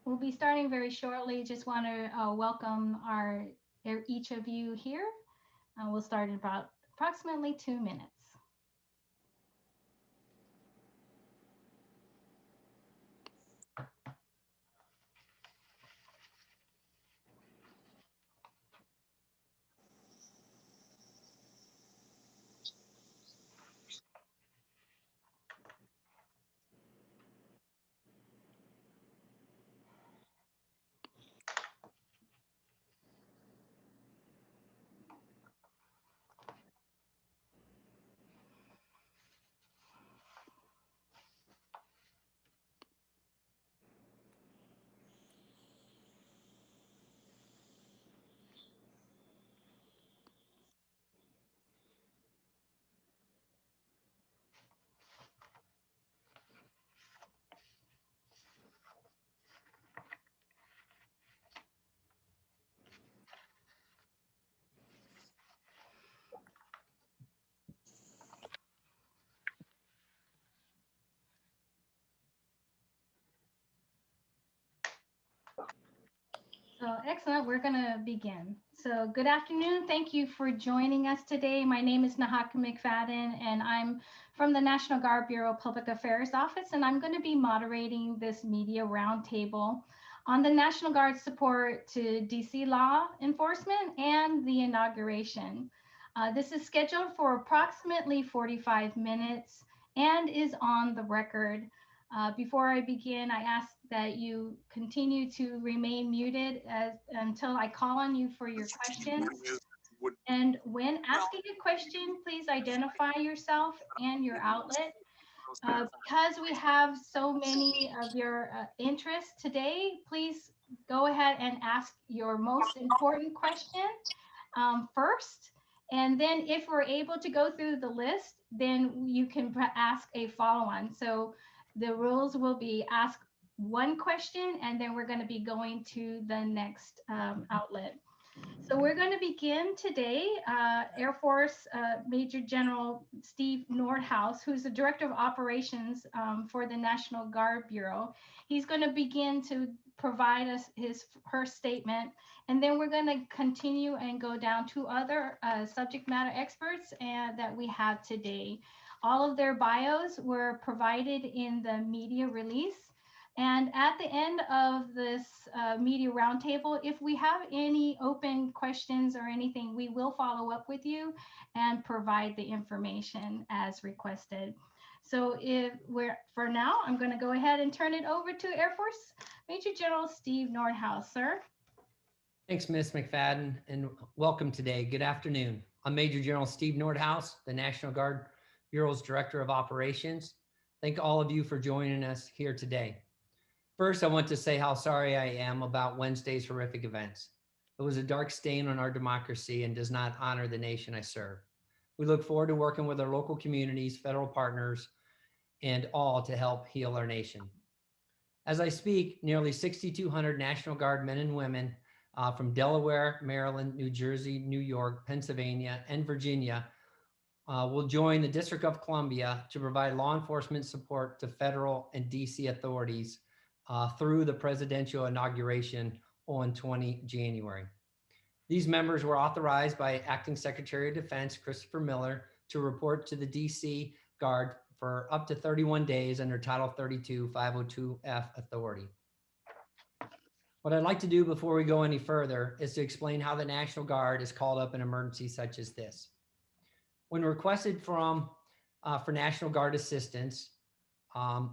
We'll be starting very shortly. Just want to welcome each of you here. We'll start in about approximately 2 minutes. So excellent. We're going to begin. So good afternoon. Thank you for joining us today. My name is Nahaka McFadden, and I'm from the National Guard Bureau Public Affairs Office, and I'm going to be moderating this media roundtable on the National Guard's support to DC law enforcement and the inauguration. This is scheduled for approximately 45 minutes and is on the record. Before I begin, I ask that you continue to remain muted until I call on you for your questions. And when asking a question, please identify yourself and your outlet. Because we have so many of your interests today, please go ahead and ask your most important question first. And then if we're able to go through the list, then you can ask a follow-on. So the rules will be ask one question, and then we're going to be going to the next outlet. So we're going to begin today. Air Force Major General Steve Nordhaus, who's the Director of Operations for the National Guard Bureau. He's going to begin to provide us her statement, and then we're going to continue and go down to other subject matter experts that we have today. All of their bios were provided in the media release. And at the end of this media roundtable, if we have any open questions or anything, we will follow up with you and provide the information as requested. So for now, I'm going to go ahead and turn it over to Air Force Major General Steve Nordhaus, sir. Thanks, Ms. McFadden, and welcome today. Good afternoon. I'm Major General Steve Nordhaus, the National Guard Bureau's Director of Operations. Thank all of you for joining us here today. First, I want to say how sorry I am about Wednesday's horrific events. It was a dark stain on our democracy and does not honor the nation I serve. We look forward to working with our local communities, federal partners, and all to help heal our nation. As I speak, nearly 6,200 National Guard men and women from Delaware, Maryland, New Jersey, New York, Pennsylvania, and Virginia will join the District of Columbia to provide law enforcement support to federal and DC authorities through the presidential inauguration on 20 January. These members were authorized by Acting Secretary of Defense Christopher Miller to report to the DC Guard for up to 31 days under Title 32 502F authority. What I'd like to do before we go any further is to explain how the National Guard is called up in emergencies such as this. When requested for National Guard assistance,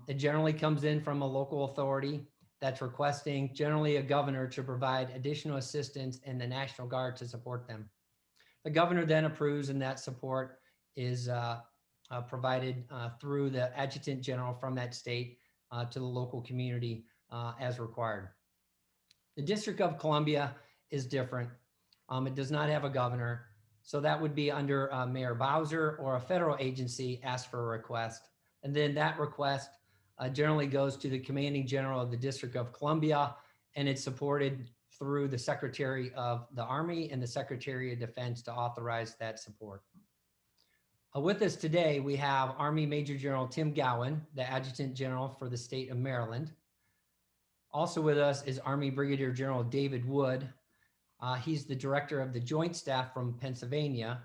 it generally comes in from a local authority that's requesting generally a governor to provide additional assistance and the National Guard to support them. The governor then approves, and that support is provided through the adjutant general from that state to the local community as required. The District of Columbia is different. It does not have a governor, so that would be under Mayor Bowser, or a federal agency asks for a request. And then that request generally goes to the commanding general of the District of Columbia, and it's supported through the Secretary of the Army and the Secretary of Defense to authorize that support. With us today, we have Army Major General Tim Gowan, the Adjutant General for the state of Maryland. Also with us is Army Brigadier General David Wood. He's the director of the Joint Staff from Pennsylvania,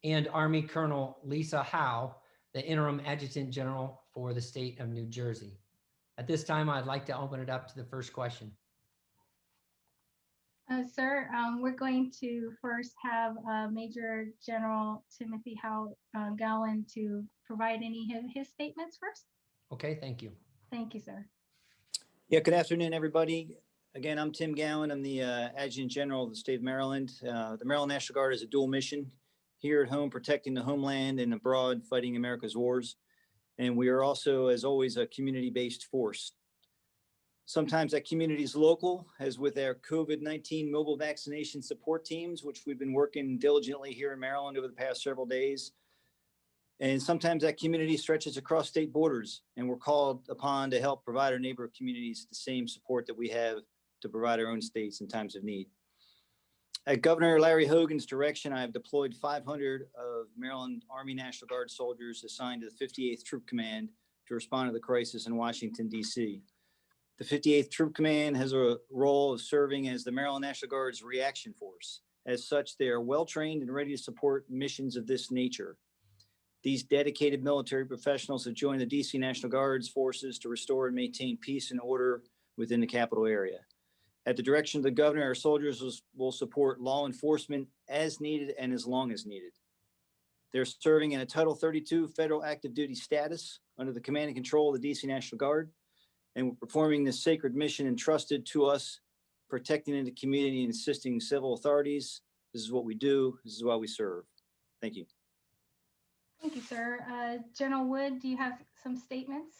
and Army Colonel Lisa Howe, the interim adjutant general for the state of New Jersey. At this time, I'd like to open it up to the first question. Sir, we're going to first have Major General Timothy Howe Gowan to provide any of his statements first. Okay, thank you. Thank you, sir. Yeah, good afternoon, everybody. Again, I'm Tim Gowan. I'm the Adjutant General of the state of Maryland. The Maryland National Guard is a dual mission: here at home, protecting the homeland, and abroad, fighting America's wars. And we are also, as always, a community-based force. Sometimes that community is local, as with our COVID-19 mobile vaccination support teams, which we've been working diligently here in Maryland over the past several days. And sometimes that community stretches across state borders, and we're called upon to help provide our neighbor communities the same support that we have to provide our own states in times of need. At Governor Larry Hogan's direction, I have deployed 500 of Maryland Army National Guard soldiers assigned to the 58th Troop Command to respond to the crisis in Washington, D.C. The 58th Troop Command has a role of serving as the Maryland National Guard's reaction force. As such, they are well-trained and ready to support missions of this nature. These dedicated military professionals have joined the D.C. National Guard's forces to restore and maintain peace and order within the capital area. At the direction of the governor, our soldiers will support law enforcement as needed and as long as needed. They're serving in a Title 32 federal active duty status under the command and control of the D.C. National Guard, and we're performing this sacred mission entrusted to us, protecting the community and assisting civil authorities. This is what we do. This is why we serve. Thank you. Thank you, sir. General Wood, do you have some statements?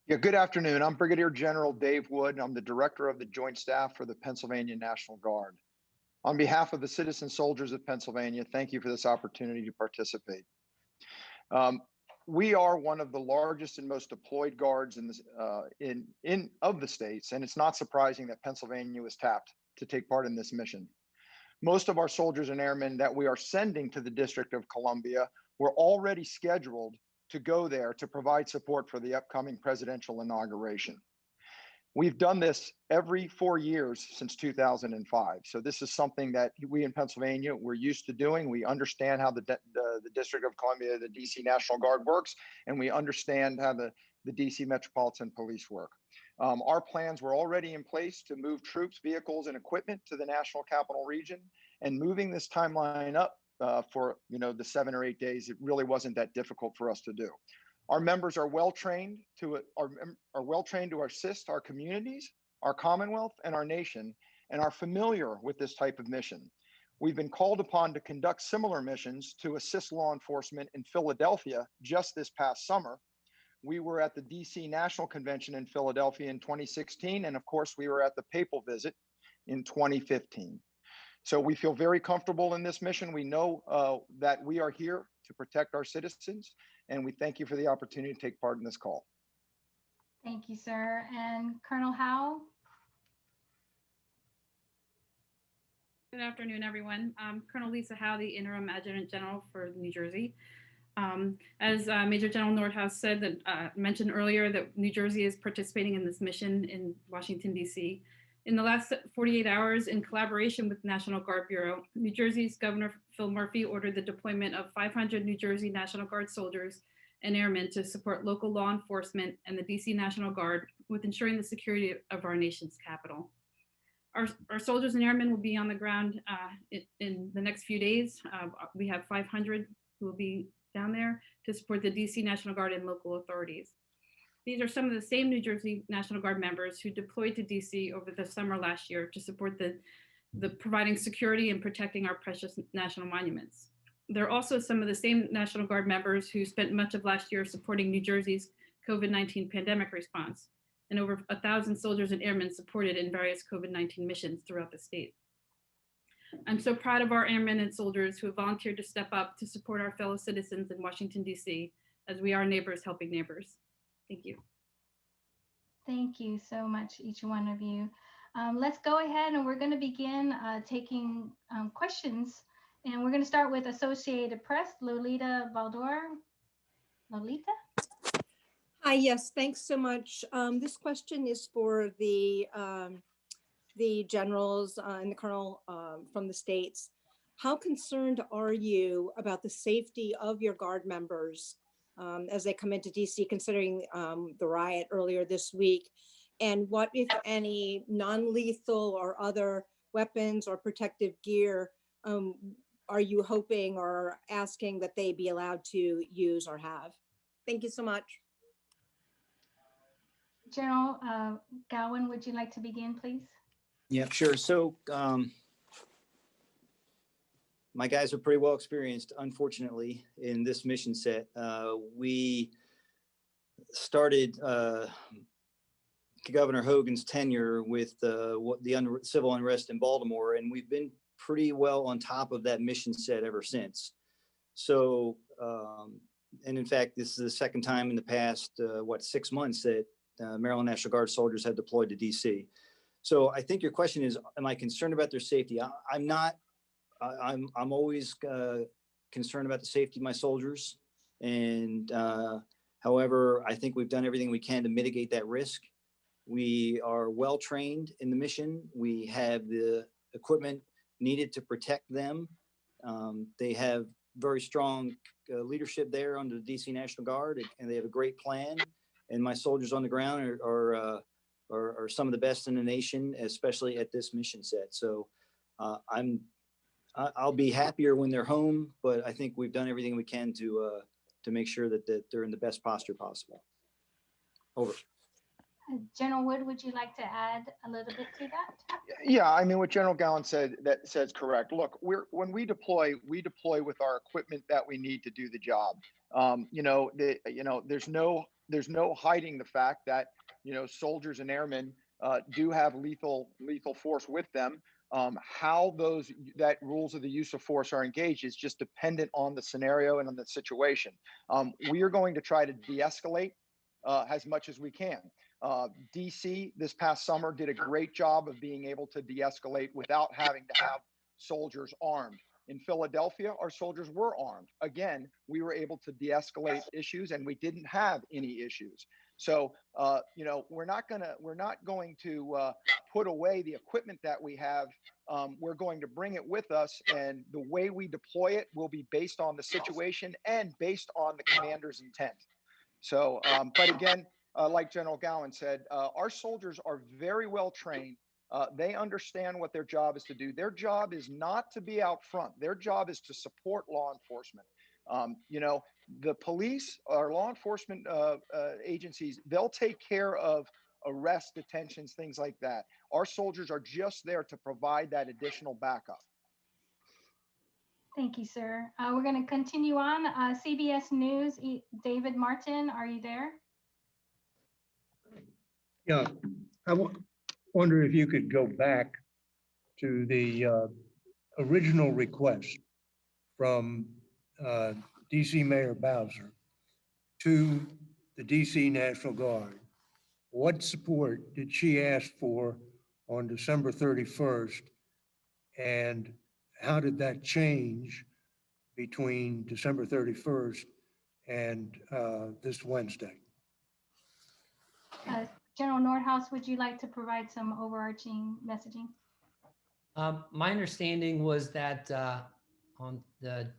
Yeah, good afternoon. I'm Brigadier General Dave Wood. I'm the Director of the Joint Staff for the Pennsylvania National Guard. On behalf of the citizen soldiers of Pennsylvania, thank you for this opportunity to participate. We are one of the largest and most deployed guards in of the states, and it's not surprising that Pennsylvania was tapped to take part in this mission. Most of our soldiers and airmen that we are sending to the District of Columbia were already scheduled to go there to provide support for the upcoming presidential inauguration. We've done this every 4 years since 2005. So this is something that we in Pennsylvania, we're used to doing. We understand how the District of Columbia, the DC National Guard works, and we understand how the DC Metropolitan Police work. Our plans were already in place to move troops, vehicles, and equipment to the National Capital Region, and moving this timeline up for the 7 or 8 days, it really wasn't that difficult for us to do. Our members are well trained to assist our communities, our Commonwealth, and our nation, and are familiar with this type of mission. We've been called upon to conduct similar missions to assist law enforcement in Philadelphia just this past summer. We were at the DC National Convention in Philadelphia in 2016, and of course, we were at the Papal Visit in 2015. So we feel very comfortable in this mission. We know that we are here to protect our citizens, and we thank you for the opportunity to take part in this call. Thank you, sir. And Colonel Howe? Good afternoon, everyone. I'm Colonel Lisa Howe, the Interim Adjutant General for New Jersey. As Major General Nordhaus said, mentioned earlier, that New Jersey is participating in this mission in Washington, D.C. In the last 48 hours, in collaboration with National Guard Bureau, New Jersey's Governor Phil Murphy ordered the deployment of 500 New Jersey National Guard soldiers and airmen to support local law enforcement and the DC National Guard with ensuring the security of our nation's capital. Our soldiers and airmen will be on the ground in the next few days. We have 500 who will be down there to support the DC National Guard and local authorities. These are some of the same New Jersey National Guard members who deployed to DC over the summer last year to support the providing security and protecting our precious national monuments. They're also some of the same National Guard members who spent much of last year supporting New Jersey's COVID-19 pandemic response, and over 1,000 soldiers and airmen supported in various COVID-19 missions throughout the state. I'm so proud of our airmen and soldiers who have volunteered to step up to support our fellow citizens in Washington, D.C., as we are neighbors helping neighbors. Thank you. Thank you so much, each one of you. Let's go ahead and we're going to begin taking questions. And we're going to start with Associated Press, Lita Baldor. Lolita? Hi, yes, thanks so much. This question is for the generals and the colonel from the states. How concerned are you about the safety of your Guard members as they come into DC, considering the riot earlier this week? And what, if any, non-lethal or other weapons or protective gear are you hoping or asking that they be allowed to use or have? Thank you so much. General Gowan, would you like to begin, please? Yeah, sure. So my guys are pretty well experienced, unfortunately, in this mission set. We started Governor Hogan's tenure with the civil unrest in Baltimore, and we've been pretty well on top of that mission set ever since. So, and in fact, this is the second time in the past, 6 months that Maryland National Guard soldiers have deployed to DC. So I think your question is, am I concerned about their safety? I'm not. I'm always concerned about the safety of my soldiers. And however, I think we've done everything we can to mitigate that risk. We are well trained in the mission. We have the equipment needed to protect them. They have very strong leadership there under the DC National Guard, and they have a great plan. And my soldiers on the ground are some of the best in the nation, especially at this mission set. So I'll be happier when they're home, but I think we've done everything we can to make sure that they're in the best posture possible. Over. General Wood, would you like to add a little bit to that? Yeah, I mean, what General Gowan said, that says correct. Look, when we deploy with our equipment that we need to do the job. There's no hiding the fact that soldiers and airmen do have lethal force with them. How that rules of the use of force are engaged is just dependent on the scenario and on the situation. We are going to try to de-escalate as much as we can. DC this past summer did a great job of being able to de-escalate without having to have soldiers armed. In Philadelphia, our soldiers were armed. Again, we were able to de-escalate issues, and we didn't have any issues. So, we're not going to put away the equipment that we have. We're going to bring it with us, and the way we deploy it will be based on the situation and based on the commander's intent. So, but again, like General Gowan said, our soldiers are very well trained. They understand what their job is to do. Their job is not to be out front. Their job is to support law enforcement. The police, our law enforcement agencies, they'll take care of arrests, detentions, things like that. Our soldiers are just there to provide that additional backup. Thank you, sir. We're going to continue on. CBS News, David Martin, are you there? Yeah, I wonder if you could go back to the original request from DC Mayor Bowser to the DC National Guard. What support did she ask for on December 31st? And how did that change between December 31st and this Wednesday? General Nordhaus, would you like to provide some overarching messaging? My understanding was that on the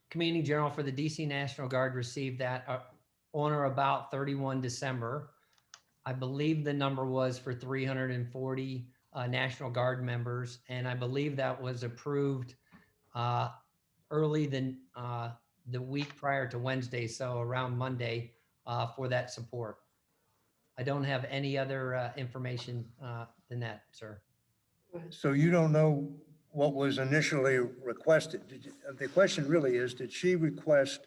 commanding general for the DC National Guard received that on or about 31 December. I believe the number was for 340 National Guard members, and I believe that was approved early the week prior to Wednesday, so around Monday for that support. I don't have any other information than that, sir. So you don't know what was initially requested. The question really is, did she request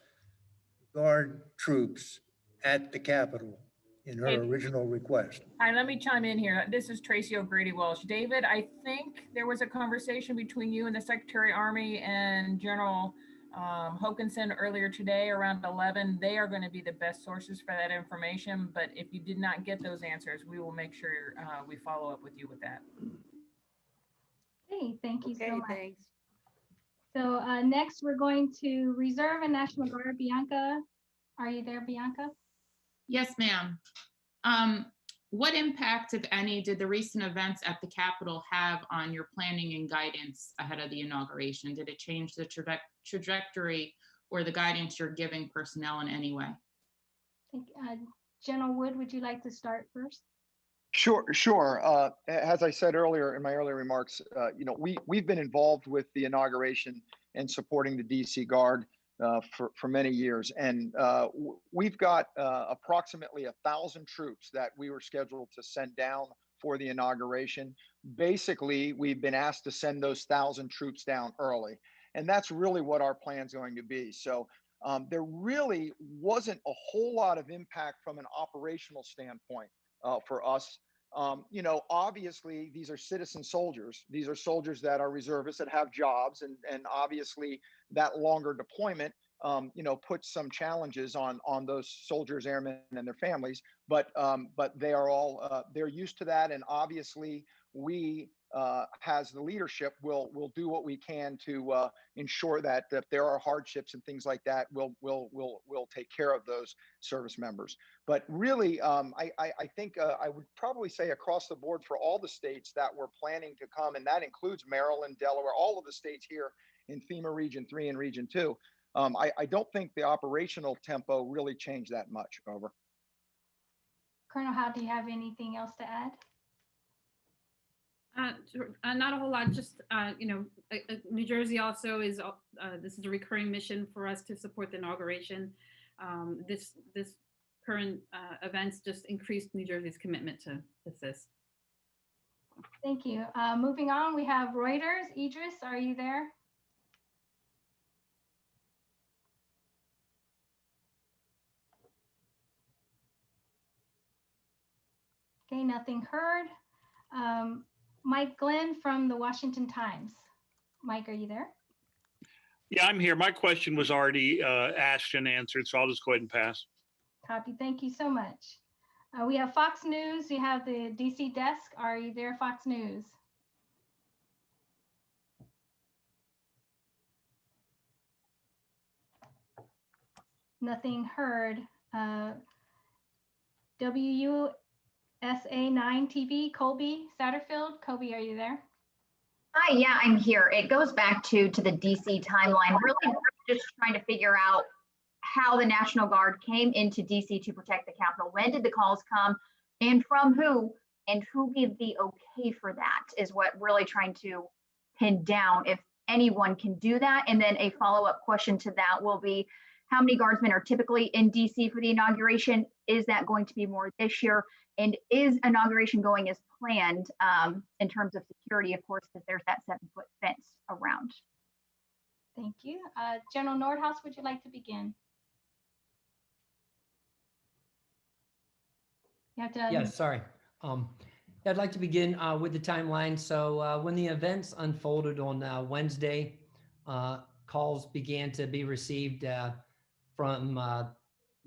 Guard troops at the Capitol in her original request? Hi, let me chime in here. This is Tracy O'Grady Welsh. David, I think there was a conversation between you and the Secretary of Army and General Hokanson earlier today around 11. They are going to be the best sources for that information. But if you did not get those answers, we will make sure we follow up with you with that. Hey, thank you so much. Thanks. So next we're going to Reserve and National Guard. Bianca, are you there, Bianca? Yes, ma'am. What impact, if any, did the recent events at the Capitol have on your planning and guidance ahead of the inauguration? Did it change the trajectory or the guidance you're giving personnel in any way? General Wood, would you like to start first? Sure. As I said earlier in my earlier remarks, we've been involved with the inauguration and supporting the DC Guard for many years, and we've got approximately 1,000 troops that we were scheduled to send down for the inauguration. Basically, we've been asked to send those 1,000 troops down early, and that's really what our plan's going to be. So there really wasn't a whole lot of impact from an operational standpoint for us. Obviously, these are citizen soldiers. These are soldiers that are reservists that have jobs, and obviously that longer deployment, puts some challenges on those soldiers, airmen, and their families. But they are all they're used to that, and obviously we, as the leadership, will do what we can to ensure that if there are hardships and things like that, we'll take care of those service members. But really, I think I would probably say across the board for all the states that were planning to come, and that includes Maryland, Delaware, all of the states here in FEMA Region 3 and Region 2. I don't think the operational tempo really changed that much. Over. Colonel Howe, do you have anything else to add? Not a whole lot. Just New Jersey also is. This is a recurring mission for us to support the inauguration. This current events just increased New Jersey's commitment to assist. Thank you. Moving on, we have Reuters. Idris, are you there? Okay, nothing heard. Mike Glenn from the Washington Times. Mike, are you there? Yeah, I'm here. My question was already asked and answered, so I'll just go ahead and pass. Copy. Thank you so much. We have Fox News. We have the DC desk. Are you there, Fox News? Nothing heard. WUSA 9 TV, Kolbie Satterfield. Kolbie, are you there? Hi, yeah, I'm here. It goes back to the DC timeline, really just trying to figure out how the National Guard came into DC to protect the Capitol. When did the calls come and from who, and who gave the okay for that is what really trying to pin down, if anyone can do that. And then a follow-up question to that will be, how many guardsmen are typically in DC for the inauguration? Is that going to be more this year? And is inauguration going as planned in terms of security, of course, because there's that 7-foot fence around? Thank you. General Nordhaus, would you like to begin? You have to. Yes, sorry. I'd like to begin with the timeline. So when the events unfolded on Wednesday, calls began to be received from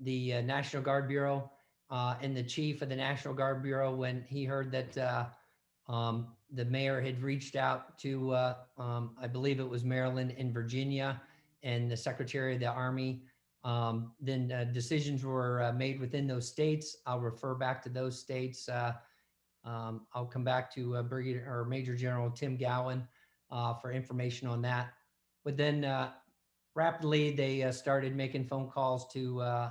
the National Guard Bureau and the chief of the National Guard Bureau when he heard that the mayor had reached out to, I believe it was Maryland and Virginia, and the Secretary of the Army. Then decisions were made within those states. I'll refer back to those states. I'll come back to Brigadier or Major General Tim Gowan for information on that. But then rapidly, they started making phone calls to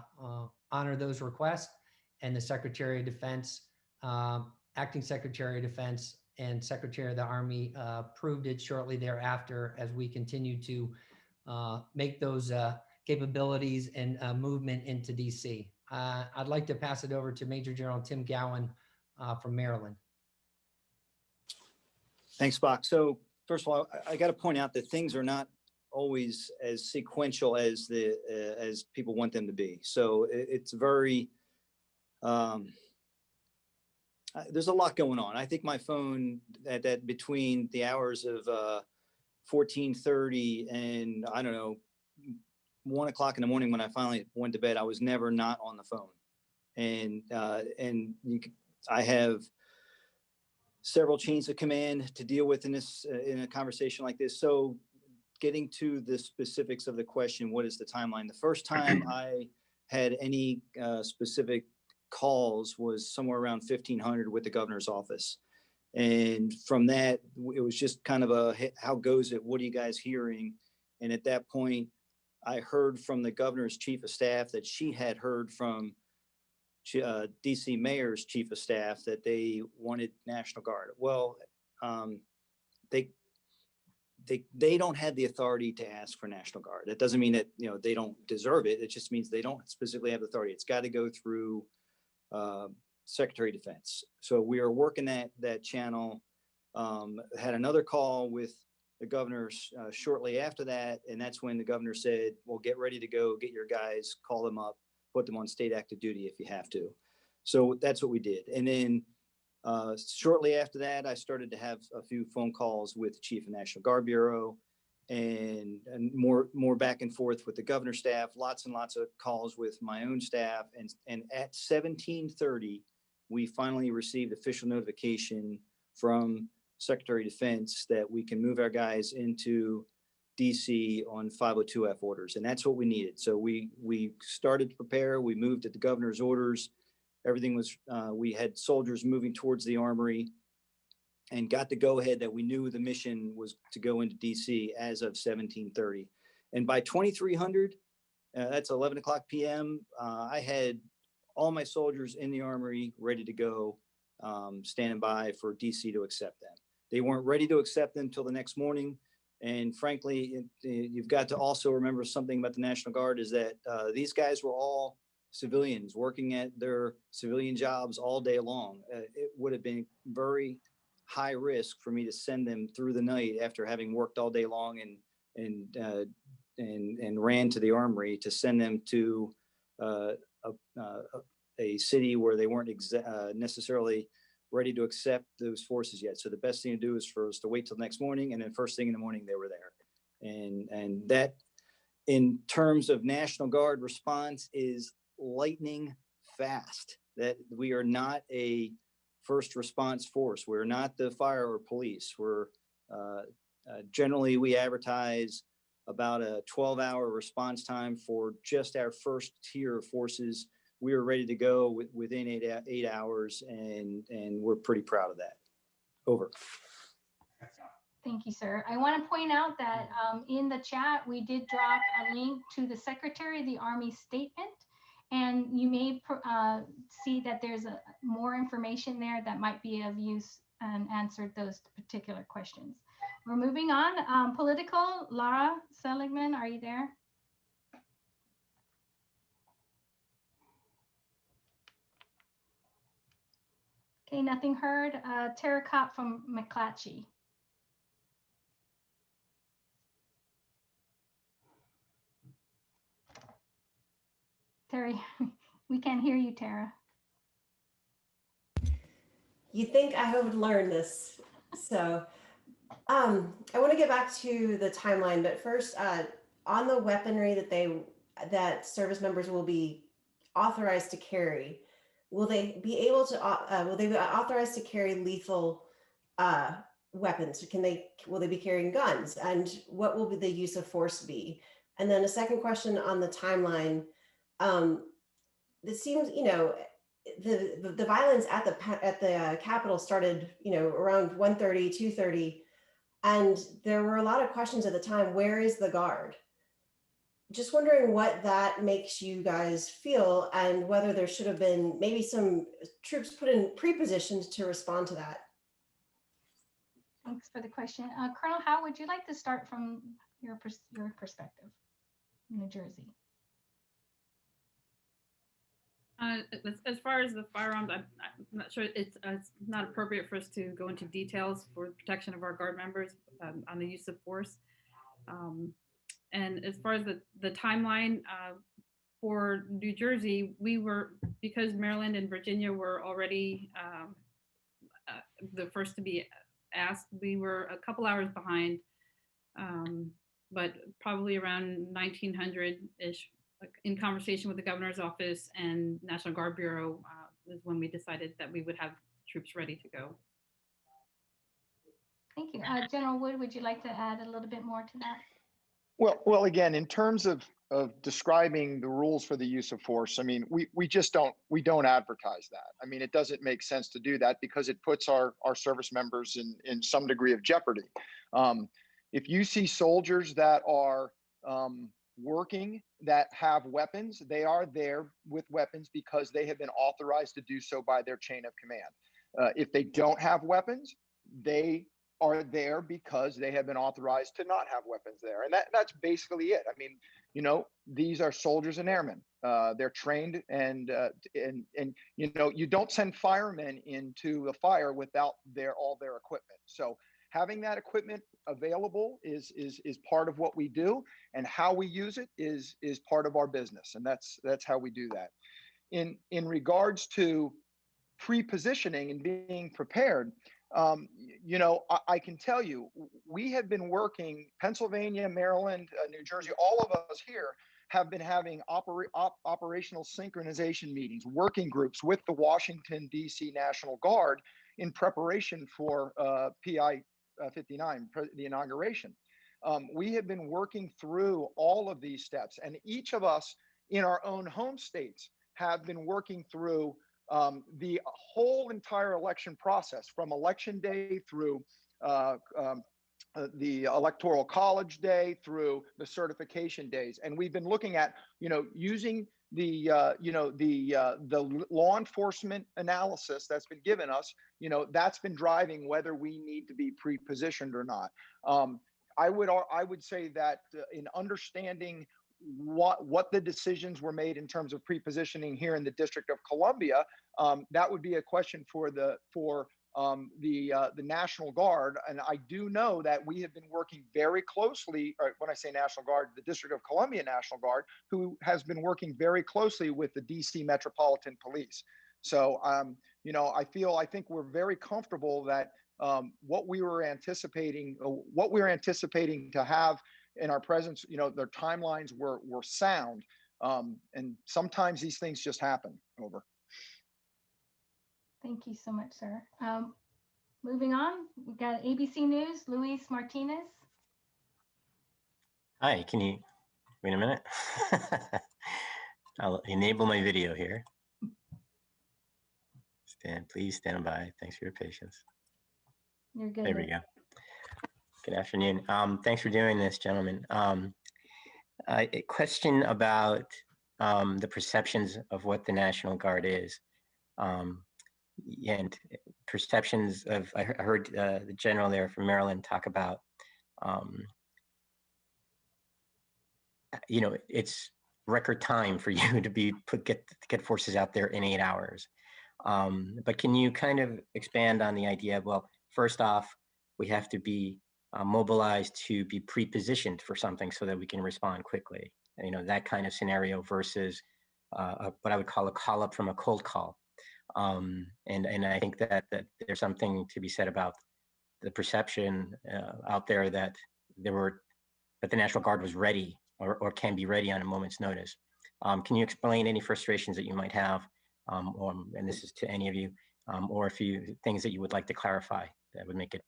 honor those requests, and the Secretary of Defense, Acting Secretary of Defense, and Secretary of the Army approved it shortly thereafter as we continue to make those capabilities and movement into DC. I'd like to pass it over to Major General Tim Gowan from Maryland. Thanks, Spock. So first of all, I got to point out that things are not always as sequential as as people want them to be. So it's very, there's a lot going on. I think my phone at between the hours of 14:30 and I don't know, 1 o'clock in the morning when I finally went to bed, I was never not on the phone. And I have several chains of command to deal with in a conversation like this. So getting to the specifics of the question, what is the timeline? The first time I had any specific calls was somewhere around 1,500 with the governor's office. And from that, it was just kind of a, how goes it? What are you guys hearing? And at that point, I heard from the governor's chief of staff that she had heard from DC mayor's chief of staff that they wanted National Guard. Well, they don't have the authority to ask for National Guard. That doesn't mean that, you know, they don't deserve it. It just means they don't specifically have the authority. It's got to go through Secretary of Defense. So we are working that channel. Had another call with the governor shortly after that, and that's when the governor said, well, get ready to go, get your guys, call them up, put them on state active duty if you have to. So that's what we did. And then shortly after that, I started to have a few phone calls with the chief of National Guard Bureau and more back and forth with the governor's staff, lots and lots of calls with my own staff. And at 17:30, we finally received official notification from Secretary of Defense that we can move our guys into DC on 502F orders. And that's what we needed. So we started to prepare. We moved at the governor's orders. Everything was, we had soldiers moving towards the armory and got the go ahead that we knew the mission was to go into DC as of 17:30. And by 2300, that's 11 o'clock PM, I had all my soldiers in the armory ready to go, standing by for DC to accept them. They weren't ready to accept them till the next morning. And frankly, you've got to also remember something about the National Guard is that these guys were all civilians working at their civilian jobs all day long. It would have been very high risk for me to send them through the night after having worked all day long and ran to the armory to send them to a city where they weren't necessarily ready to accept those forces yet. So the best thing to do is for us to wait till the next morning, and then first thing in the morning they were there. And that, in terms of National Guard response, is lightning fast. That we are not a first response force. We're not the fire or police. We're generally, we advertise about a 12-hour response time for just our first tier of forces. We were ready to go within 8 hours, and we're pretty proud of that. Over. Thank you, sir. I want to point out that in the chat, we did drop a link to the Secretary of the Army statement, and you may see that there's more information there that might be of use and answered those particular questions. We're moving on. Political, Lara Seligman, are you there? Okay, nothing heard. Tara Kopp from McClatchy. Terry, we can't hear you, Tara. You think I would learn this. So I want to get back to the timeline, but first on the weaponry that service members will be authorized to carry, will they be able to, will they be authorized to carry lethal weapons? Will they be carrying guns? And what will be the use of force be? And then a second question on the timeline. It seems, you know, the violence at the Capitol started, you know, around 1:30, 2:30, and there were a lot of questions at the time. Where is the Guard? Just wondering what that makes you guys feel, and whether there should have been maybe some troops put in pre-positions to respond to that. Thanks for the question. Colonel, how would you like to start from your perspective, New Jersey? As far as the firearms, I'm not sure it's not appropriate for us to go into details for protection of our Guard members on the use of force. And as far as the timeline for New Jersey, we were, because Maryland and Virginia were already the first to be asked, we were a couple hours behind, but probably around 1900-ish. In conversation with the governor's office and National Guard Bureau is when we decided that we would have troops ready to go. Thank you. General Wood, would you like to add a little bit more to that? Well, again, in terms of describing the rules for the use of force, I mean, we just don't advertise that. I mean, it doesn't make sense to do that because it puts our service members in some degree of jeopardy. If you see soldiers that are working that have weapons, they are there with weapons because they have been authorized to do so by their chain of command. If they don't have weapons, they are there because they have been authorized to not have weapons there. And that's basically it. I mean, you know, these are soldiers and airmen. They're trained and you know, you don't send firemen into a fire without all their equipment. So having that equipment available is part of what we do, and how we use it is part of our business. And that's how we do that. In regards to pre-positioning and being prepared, you know, I can tell you, we have been working, Pennsylvania, Maryland, New Jersey, all of us here have been having operational synchronization meetings, working groups with the Washington, D.C. National Guard in preparation for PI 59, the inauguration. We have been working through all of these steps, and each of us in our own home states have been working through the whole entire election process, from election day through the electoral college day through the certification days. And we've been looking at, you know, using the law enforcement analysis that's been given us, you know, that's been driving whether we need to be pre-positioned or not. I would say that in understanding what the decisions were made in terms of pre-positioning here in the District of Columbia, that would be a question for the National Guard. And I do know that we have been working very closely, or when I say National Guard, the District of Columbia National Guard, who has been working very closely with the DC Metropolitan Police. So, you know, I think we're very comfortable that what we were anticipating to have in our presence, you know, their timelines were sound. And sometimes these things just happen. Over. Thank you so much, sir. Moving on, we got ABC News, Luis Martinez. Hi, can you wait a minute? I'll enable my video here. Please stand by. Thanks for your patience. You're good. There we go. Good afternoon. Thanks for doing this, gentlemen. A question about the perceptions of what the National Guard is. And perceptions of, I heard the general there from Maryland talk about, you know, it's record time for you to get forces out there in 8 hours. But can you kind of expand on the idea of, well, first off, we have to be mobilized to be pre-positioned for something so that we can respond quickly. You know, that kind of scenario versus what I would call a call up from a cold call. And I think that there's something to be said about the perception out there that the National Guard was ready or can be ready on a moment's notice. Can you explain any frustrations that you might have, and this is to any of you, or a few things that you would like to clarify that would make it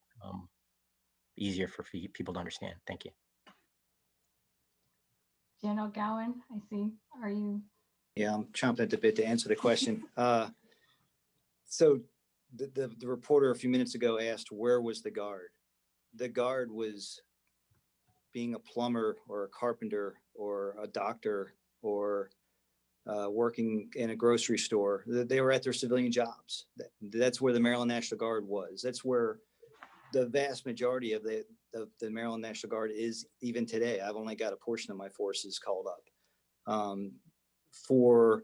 easier for people to understand? Thank you. General Gowan, I see. Are you? Yeah, I'm chomping at the bit to answer the question. So the reporter a few minutes ago asked, where was the Guard? The Guard was being a plumber or a carpenter or a doctor or working in a grocery store. They were at their civilian jobs. That's where the Maryland National Guard was. That's where the vast majority of the Maryland National Guard is even today. I've only got a portion of my forces called up. For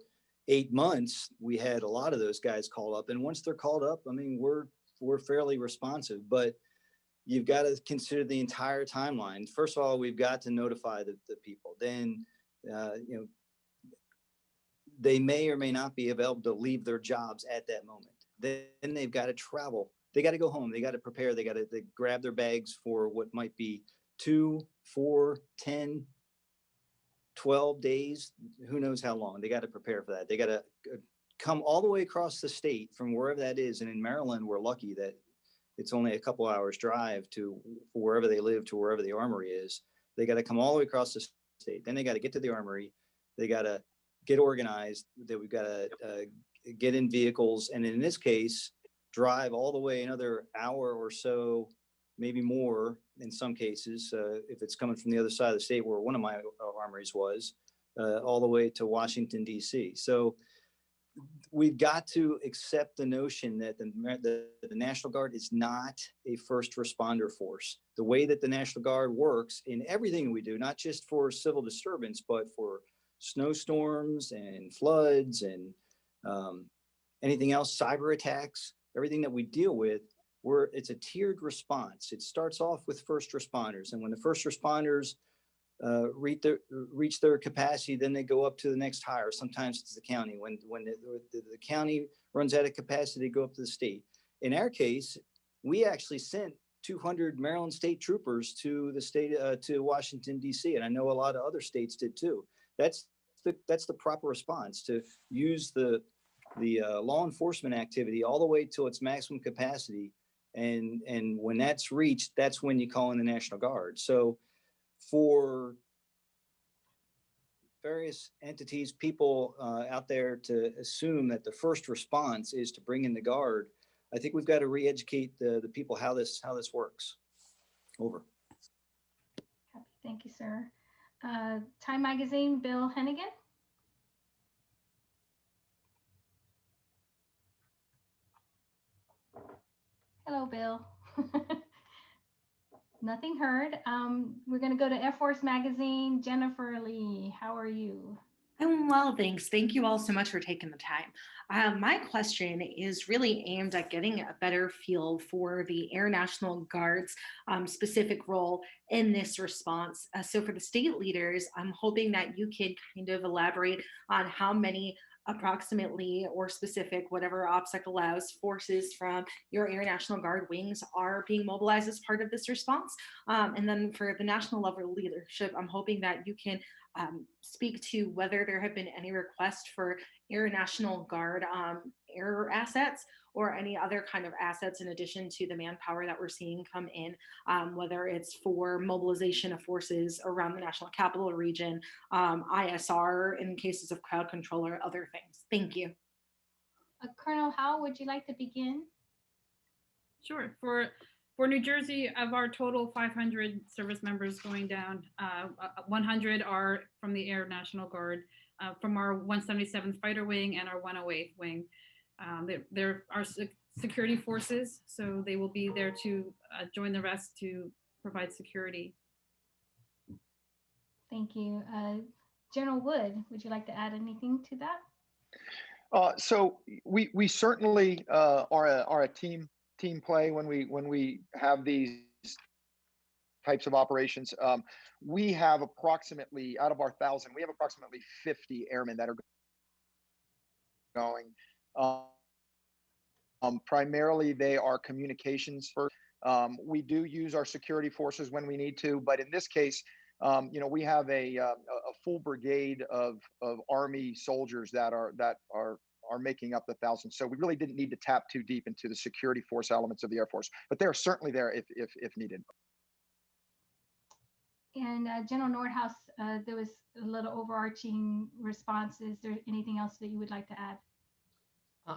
8 months, we had a lot of those guys called up, and once they're called up, I mean, we're fairly responsive, but you've got to consider the entire timeline. First of all, we've got to notify the people. Then, you know, they may or may not be available to leave their jobs at that moment. Then they've got to travel. They got to go home. They got to prepare. They grab their bags for what might be 2, 4, 10, 12 days, who knows how long. They got to prepare for that. They got to come all the way across the state from wherever that is. And in Maryland, we're lucky that it's only a couple hours drive to wherever they live, to wherever the armory is. They got to come all the way across the state. Then they got to get to the armory. They got to get organized. That we've got to get in vehicles, and in this case, drive all the way another hour or so, maybe more in some cases, if it's coming from the other side of the state where one of my armories was, all the way to Washington, D.C. So we've got to accept the notion that the National Guard is not a first responder force. The way that the National Guard works in everything we do, not just for civil disturbance, but for snowstorms and floods and anything else, cyber attacks, everything that we deal with, it's a tiered response. It starts off with first responders. And when the first responders reach their capacity, then they go up to the next higher. Sometimes it's the county. When the county runs out of capacity, they go up to the state. In our case, we actually sent 200 Maryland state troopers to the state, to Washington, D.C. And I know a lot of other states did too. That's the proper response, to use the law enforcement activity all the way to its maximum capacity. And when that's reached, that's when you call in the National Guard. So for various entities, people out there to assume that the first response is to bring in the Guard, I think we've got to re-educate the people how this works. Over. Thank you, sir. Time Magazine, Bill Hennigan. Hello, Bill. Nothing heard. We're going to go to Air Force Magazine. Jennifer Lee, how are you? I'm well, thanks. Thank you all so much for taking the time. My question is really aimed at getting a better feel for the Air National Guard's specific role in this response. So for the state leaders, I'm hoping that you could kind of elaborate on how many approximately or specific, whatever OPSEC allows, forces from your Air National Guard wings are being mobilized as part of this response. And then for the national level leadership, I'm hoping that you can speak to whether there have been any requests for Air National Guard air assets or any other kind of assets in addition to the manpower that we're seeing come in, whether it's for mobilization of forces around the National Capital Region, ISR in cases of crowd control or other things. Thank you. Colonel Howe, would you like to begin? Sure. For New Jersey, of our total 500 service members going down, 100 are from the Air National Guard, from our 177th Fighter Wing and our 108th Wing. There are security forces, so they will be there to join the rest to provide security. Thank you. General Wood, would you like to add anything to that? So we certainly are a team play when we have these types of operations. We have approximately, out of our 1,000, we have approximately 50 airmen that are going. Primarily, they are communications first. We do use our security forces when we need to, but in this case, we have a full brigade of Army soldiers that are making up the 1,000. So we really didn't need to tap too deep into the security force elements of the Air Force, but they're certainly there if needed. And General Nordhaus, there was a little overarching response. Is there anything else that you would like to add?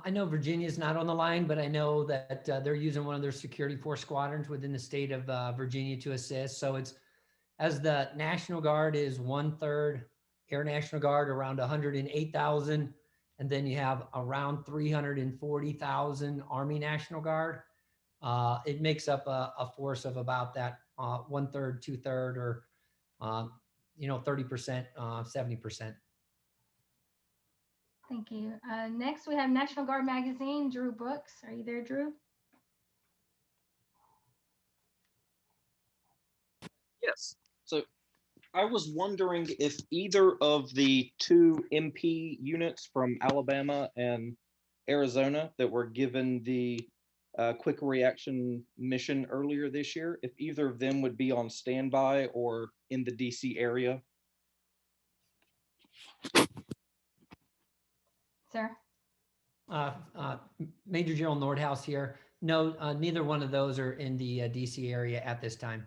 I know Virginia's not on the line, but I know that they're using one of their security force squadrons within the state of Virginia to assist. So it's, as the National Guard is 1/3 Air National Guard, around 108,000. And then you have around 340,000 Army National Guard. It makes up a force of about that 1/3, 2/3, or 30%, 70%. Thank you. Next, we have National Guard Magazine, Drew Brooks. Are you there, Drew? Yes. So I was wondering if either of the two MP units from Alabama and Arizona that were given the quick reaction mission earlier this year, if either of them would be on standby or in the DC area. Sir? Major General Nordhaus here. No, neither one of those are in the DC area at this time.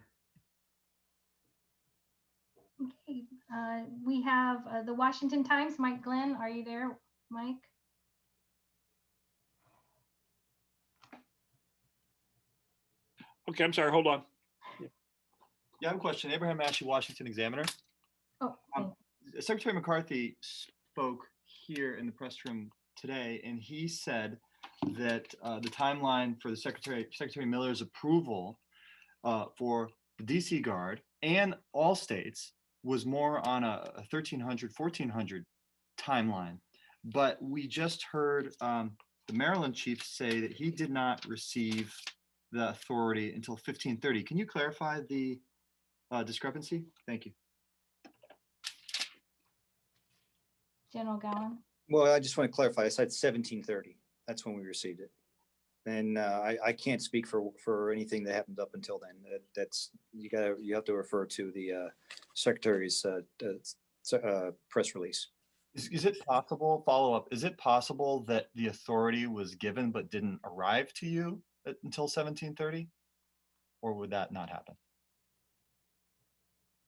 Okay. We have the Washington Times, Mike Glenn. Are you there, Mike? Okay, I'm sorry, hold on. Yeah, I have a question. Abraham Ashley, Washington Examiner. Oh, Secretary McCarthy spoke here in the press room today, and he said that the timeline for the Secretary Miller's approval for the DC Guard and all states was more on a 1300, 1400 timeline. But we just heard the Maryland chief say that he did not receive the authority until 1530. Can you clarify the discrepancy? Thank you. General Gowan. Well, I just want to clarify. I said 1730. That's when we received it. And I can't speak for anything that happened up until then. That's you have to refer to the secretary's press release. Is it possible, follow up, is it possible that the authority was given but didn't arrive to you until 1730? Or would that not happen?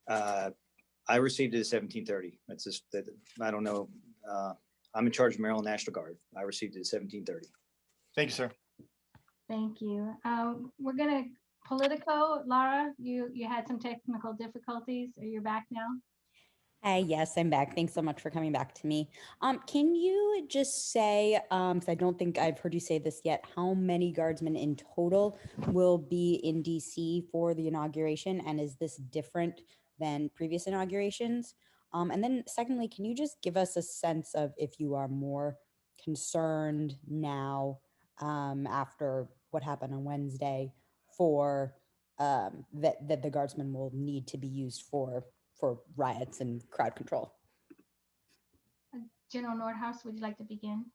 I received it at 1730. That's just that I don't know. I'm in charge of Maryland National Guard. I received it at 1730. Thank you, sir. Thank you. We're gonna Politico. Laura, you had some technical difficulties. Are you back now? Hi, yes, I'm back. Thanks so much for coming back to me. Can you just say, because I don't think I've heard you say this yet, how many guardsmen in total will be in DC for the inauguration? And is this different than previous inaugurations? And then secondly, can you just give us a sense of if you are more concerned now after what happened on Wednesday for that the guardsmen will need to be used for riots and crowd control? General Nordhaus, would you like to begin?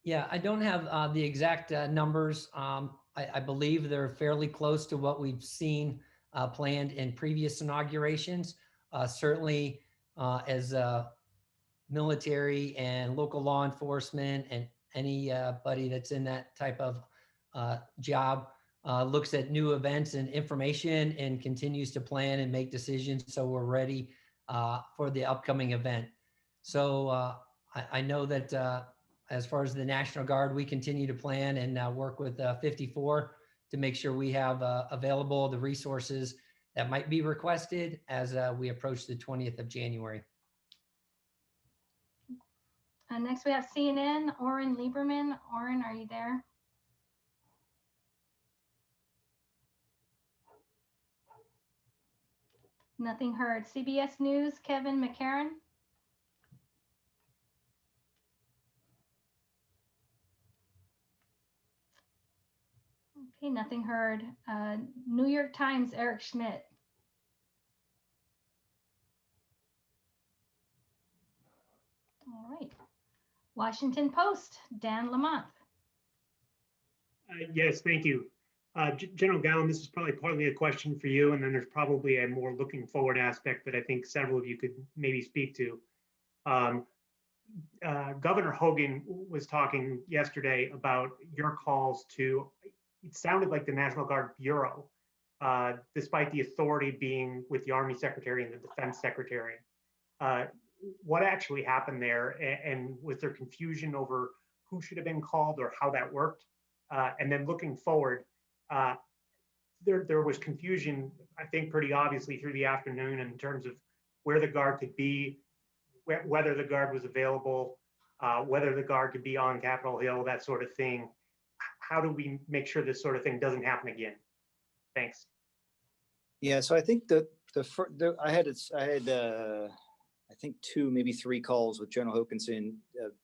Yeah, I don't have the exact numbers. I believe they're fairly close to what we've seen planned in previous inaugurations. Certainly as military and local law enforcement and anybody that's in that type of job looks at new events and information and continues to plan and make decisions so we're ready for the upcoming event. So I know that as far as the National Guard, we continue to plan and work with 54 to make sure we have available the resources that might be requested as we approach the 20th of January. Next, we have CNN, Oren Lieberman. Oren, are you there? Nothing heard. CBS News, Kevin McCarran. Okay, nothing heard. New York Times, Eric Schmidt. All right. Washington Post, Dan Lamont. Yes, thank you. General Gowan, this is probably partly a question for you, and then there's probably a more looking forward aspect that I think several of you could maybe speak to. Governor Hogan was talking yesterday about your calls to, it sounded like the National Guard Bureau, despite the authority being with the Army Secretary and the Defense Secretary. What actually happened there, and was there confusion over who should have been called or how that worked? And then looking forward, there was confusion, I think, pretty obviously through the afternoon in terms of where the Guard could be, whether the Guard was available, whether the Guard could be on Capitol Hill, that sort of thing. How do we make sure this sort of thing doesn't happen again? Thanks. Yeah, so I think I had I think 2, maybe 3 calls with General Hokanson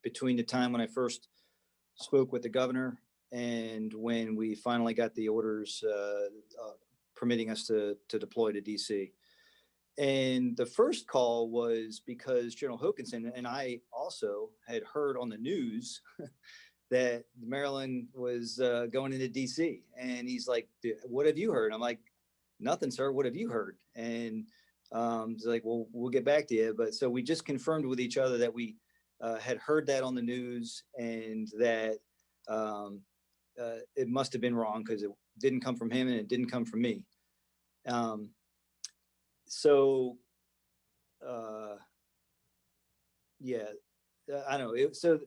between the time when I first spoke with the governor and when we finally got the orders permitting us to deploy to DC. And the first call was because General Hokanson and I also had heard on the news that Maryland was going into DC. And he's like, what have you heard? I'm like, nothing, sir. What have you heard? And he's like, well, we'll get back to you. But so we just confirmed with each other that we had heard that on the news and that it must have been wrong because it didn't come from him and it didn't come from me. So yeah, I don't know. So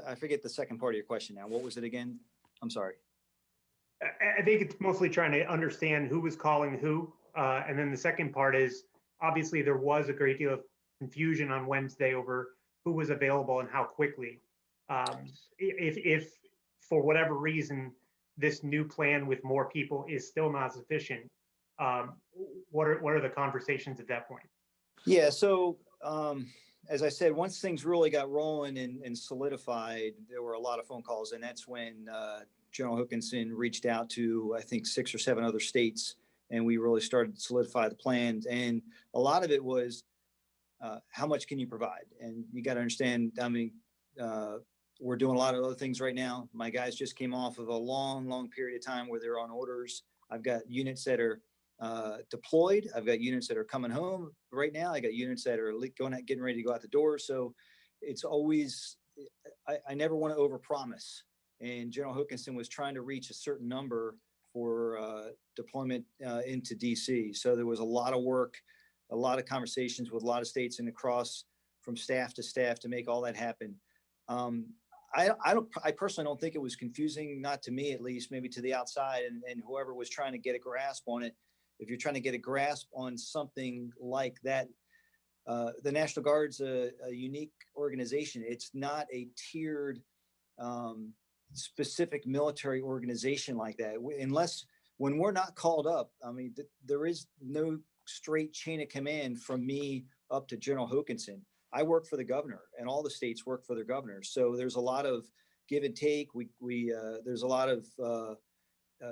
I forget the second part of your question now. What was it again? I'm sorry. I think it's mostly trying to understand who was calling who. And then the second part is, obviously there was a great deal of confusion on Wednesday over who was available and how quickly. If for whatever reason, this new plan with more people is still not sufficient, what are the conversations at that point? Yeah, so as I said, once things really got rolling and solidified, there were a lot of phone calls, and that's when General Hookinson reached out to, I think, 6 or 7 other states, and we really started to solidify the plans. And a lot of it was, how much can you provide? And you got to understand, I mean, we're doing a lot of other things right now. My guys just came off of a long period of time where they're on orders. I've got units that are deployed. I've got units that are coming home right now. I got units that are getting ready to go out the door. So it's always, I never want to overpromise. And General Hookinson was trying to reach a certain number for deployment into DC. So there was a lot of work, a lot of conversations with a lot of states and across from staff to make all that happen. I personally don't think it was confusing, not to me at least, maybe to the outside and whoever was trying to get a grasp on it. If you're trying to get a grasp on something like that, the National Guard's a unique organization. It's not a tiered, specific military organization like that. Unless when we're not called up, I mean, there is no straight chain of command from me up to General Hookinson. I work for the governor, and all the states work for their governors. So there's a lot of give and take. There's a lot of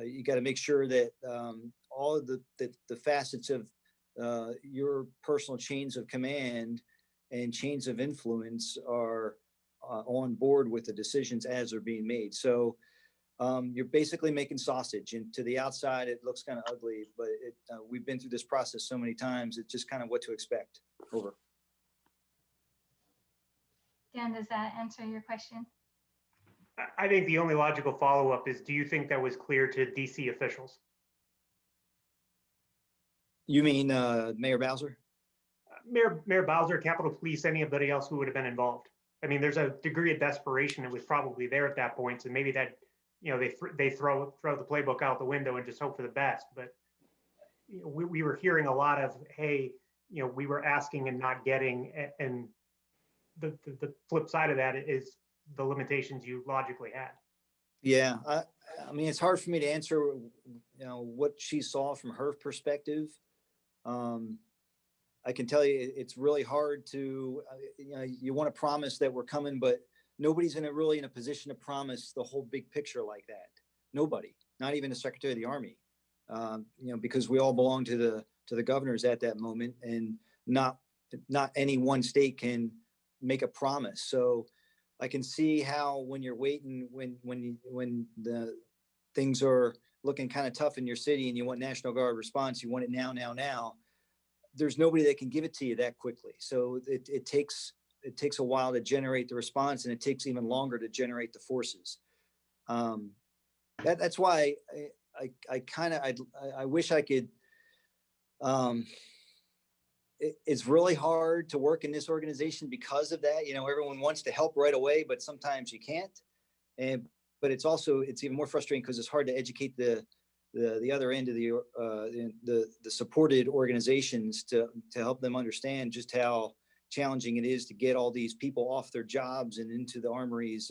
you got to make sure that all of the facets of your personal chains of command and chains of influence are on board with the decisions as they're being made. So you're basically making sausage, and to the outside, it looks kind of ugly, but we've been through this process so many times. It's just kind of what to expect. Over. Dan, does that answer your question? I think the only logical follow-up is, do you think that was clear to DC officials? You mean Mayor Bowser? Mayor Bowser, Capitol Police, anybody else who would have been involved. I mean, there's a degree of desperation that was probably there at that point. So maybe that, they throw the playbook out the window and just hope for the best. But we were hearing a lot of, hey, we were asking and not getting, and the flip side of that is the limitations you logically had. Yeah, I mean, it's hard for me to answer, what she saw from her perspective. I can tell you, it's really hard to, you want to promise that we're coming, but nobody's really in a position to promise the whole big picture like that. Nobody, not even the Secretary of the Army, because we all belong to the governors at that moment, and not any one state can make a promise. So I can see how when you're waiting, when the things are looking kind of tough in your city and you want National Guard response, you want it now. There's nobody that can give it to you that quickly. So it takes a while to generate the response, and it takes even longer to generate the forces. That's why I wish I could. It's really hard to work in this organization because of that. Everyone wants to help right away, but sometimes you can't. But it's even more frustrating because it's hard to educate the other end of the supported organizations to help them understand just how challenging it is to get all these people off their jobs and into the armories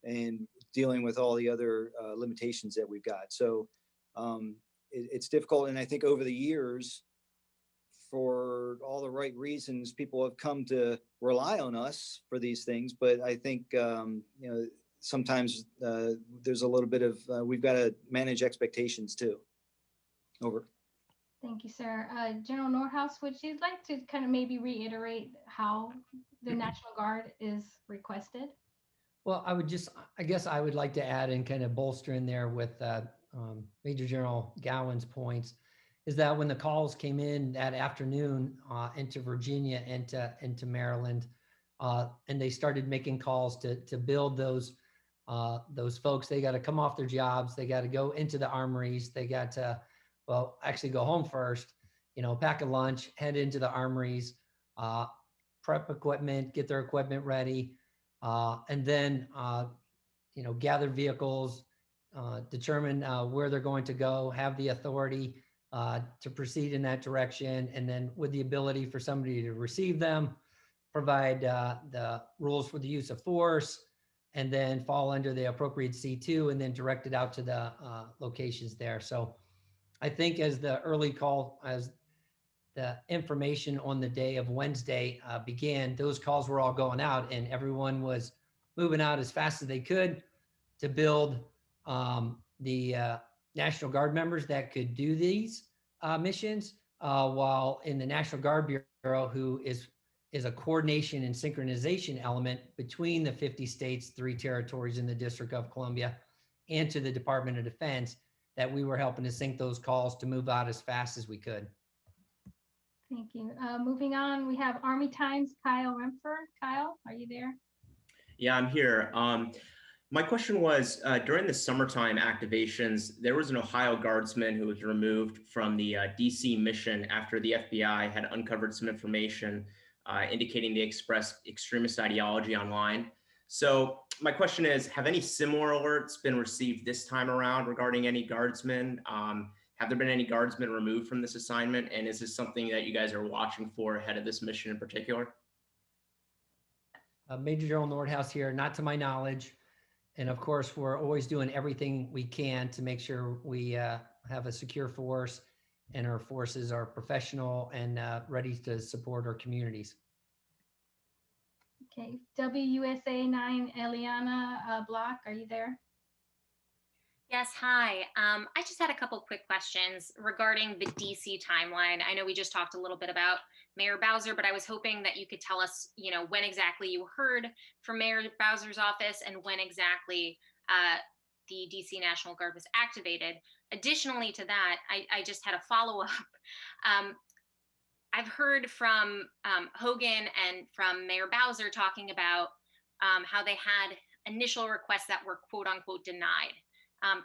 and dealing with all the other limitations that we've got. So it's difficult. And I think over the years, for all the right reasons, people have come to rely on us for these things. But I think, sometimes there's a little bit of, we've got to manage expectations too. Over. Thank you, sir. General Nordhaus, would you like to kind of maybe reiterate how the National Guard is requested? Well, I guess I would like to add and kind of bolster in there with Major General Gowan's points, is that when the calls came in that afternoon into Virginia, into Maryland, and they started making calls to build those folks, they got to come off their jobs, they got to go into the armories, they got to, actually go home first, pack a lunch, head into the armories, prep equipment, get their equipment ready, and then, gather vehicles, determine where they're going to go, have the authority to proceed in that direction, and then with the ability for somebody to receive them, provide the rules for the use of force, and then fall under the appropriate C2 and then direct it out to the locations there. So I think as the early call, as the information on the day of Wednesday began, those calls were all going out and everyone was moving out as fast as they could to build the National Guard members that could do these missions, while in the National Guard Bureau, who is a coordination and synchronization element between the 50 states, 3 territories in the District of Columbia, and to the Department of Defense, that we were helping to sync those calls to move out as fast as we could. Thank you. Moving on, we have Army Times, Kyle Remfer. Kyle, are you there? Yeah, I'm here. My question was, during the summertime activations, there was an Ohio Guardsman who was removed from the DC mission after the FBI had uncovered some information indicating they expressed extremist ideology online. So my question is, have any similar alerts been received this time around regarding any guardsmen? Have there been any guardsmen removed from this assignment? And is this something that you guys are watching for ahead of this mission in particular? Major General Nordhaus here, not to my knowledge. And of course, we're always doing everything we can to make sure we have a secure force and our forces are professional and ready to support our communities. Okay, WUSA 9, Eliana Block, are you there? Yes, hi. I just had a couple quick questions regarding the DC timeline. I know we just talked a little bit about Mayor Bowser, but I was hoping that you could tell us, when exactly you heard from Mayor Bowser's office and when exactly the DC National Guard was activated. Additionally to that, I just had a follow-up. I've heard from Hogan and from Mayor Bowser talking about how they had initial requests that were quote unquote denied.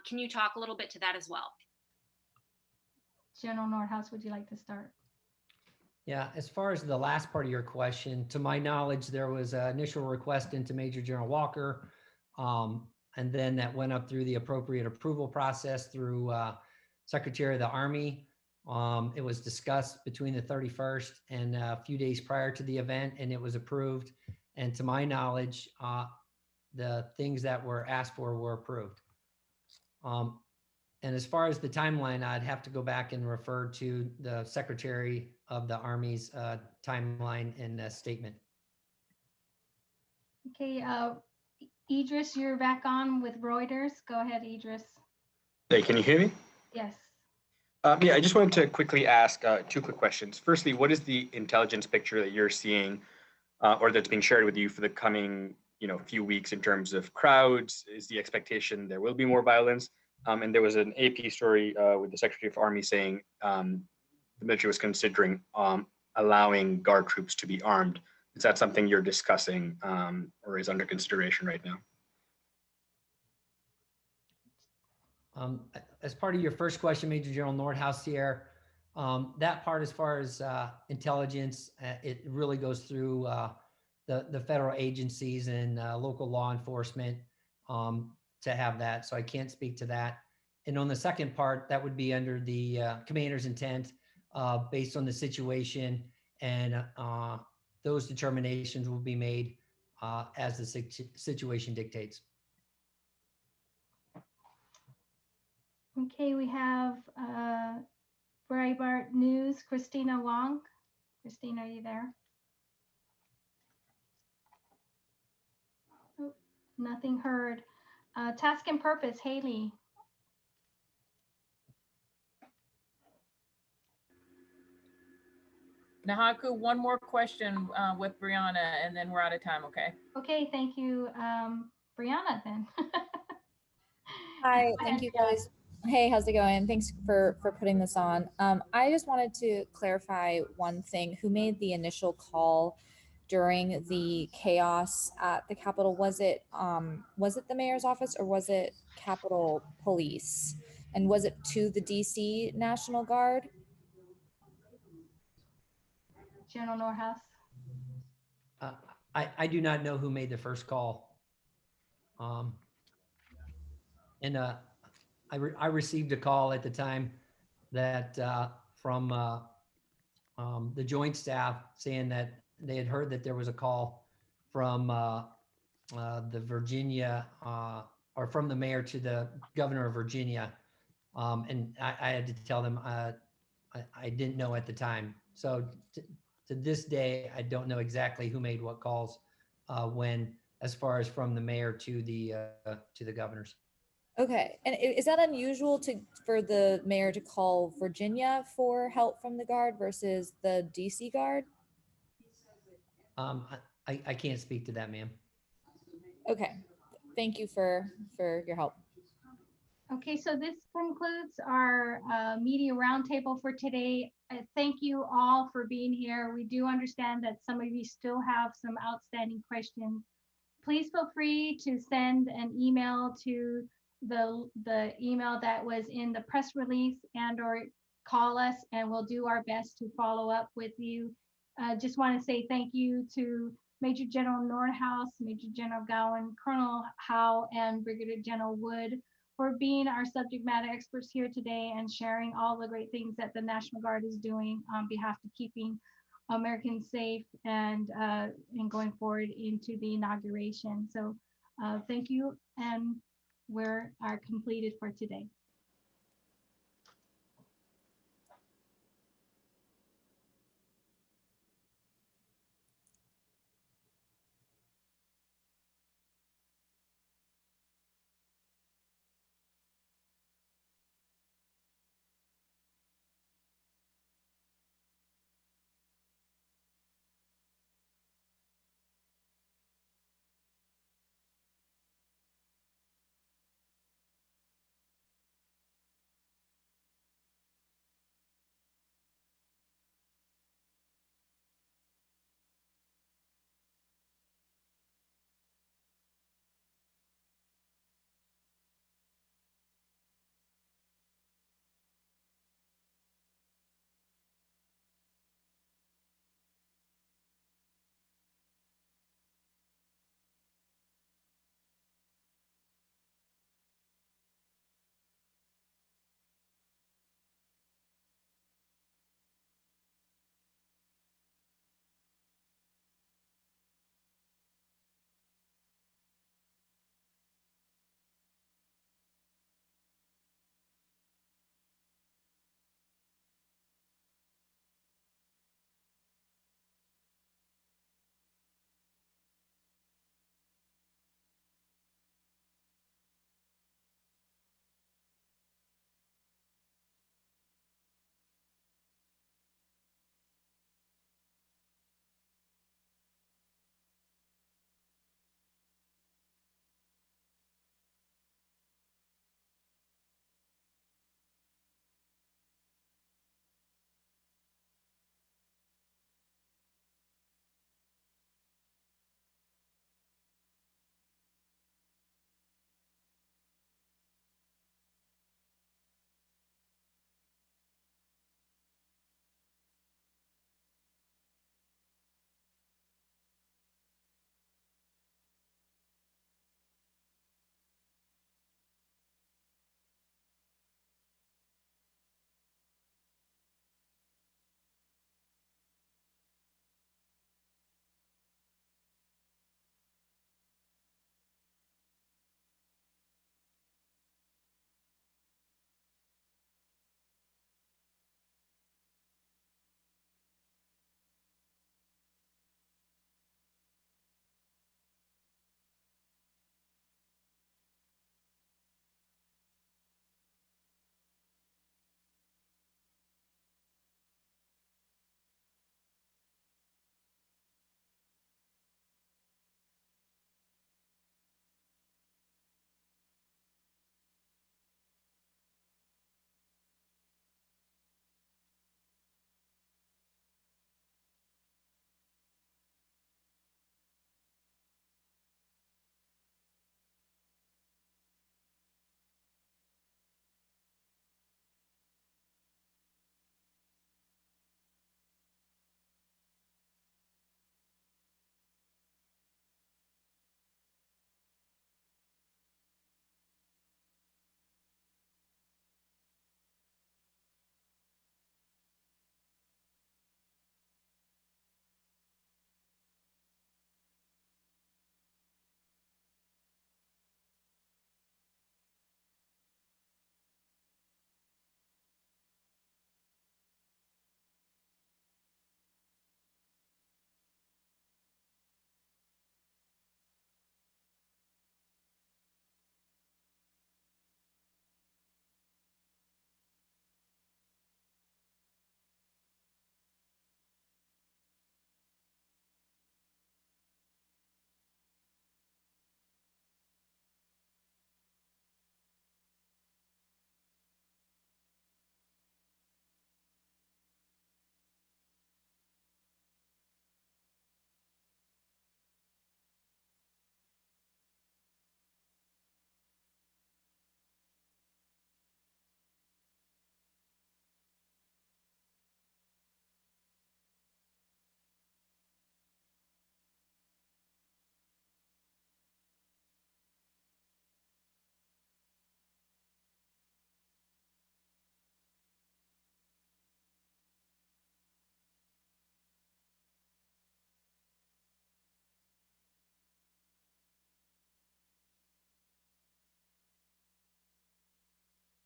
Can you talk a little bit to that as well? General Nordhaus, would you like to start? Yeah, as far as the last part of your question, to my knowledge, there was an initial request into Major General Walker, and then that went up through the appropriate approval process through Secretary of the Army. It was discussed between the 31st and a few days prior to the event, and it was approved. And to my knowledge, the things that were asked for were approved. And as far as the timeline, I'd have to go back and refer to the Secretary of the Army's timeline and statement. Okay, Idris, you're back on with Reuters. Go ahead, Idris. Hey, can you hear me? Yes. Yeah, I just wanted to quickly ask 2 quick questions. Firstly, what is the intelligence picture that you're seeing or that's being shared with you for the coming few weeks in terms of crowds? Is the expectation there will be more violence? And there was an AP story with the Secretary of Army saying the military was considering allowing Guard troops to be armed. Is that something you're discussing or is under consideration right now? As part of your first question, Major General Nordhaus here, that part as far as intelligence, it really goes through the federal agencies and local law enforcement to have that. So I can't speak to that. And on the second part, that would be under the commander's intent based on the situation, and those determinations will be made as the situation dictates. Okay, we have Breitbart News, Christina Wong. Christina, are you there? Oh, nothing heard. Task and Purpose, Haley. Nahaku, one more question with Brianna, and then we're out of time, okay? Okay, thank you. Brianna, then. Hi, thank you guys. Hey, how's it going? Thanks for putting this on. I just wanted to clarify one thing. Who made the initial call during the chaos at the Capitol? Was it the mayor's office or was it Capitol Police? And was it to the DC National Guard? General Nordhaus. I do not know who made the first call. And I received a call at the time that from the joint staff saying that they had heard that there was a call from the Virginia or from the mayor to the governor of Virginia. And I had to tell them I didn't know at the time. So to this day, I don't know exactly who made what calls when, as far as from the mayor to the governors. Okay, and is that unusual for the mayor to call Virginia for help from the Guard versus the DC Guard? I can't speak to that, ma'am. Okay, thank you for your help. Okay, so this concludes our media roundtable for today. Thank you all for being here. We do understand that some of you still have some outstanding questions. Please feel free to send an email to the email that was in the press release, and or call us, and we'll do our best to follow up with you. Just want to say thank you to Major General Nordhaus, Major General Gowan, Colonel Howe, and Brigadier General Wood for being our subject matter experts here today and sharing all the great things that the National Guard is doing on behalf of keeping Americans safe and going forward into the inauguration. So thank you, and we are completed for today.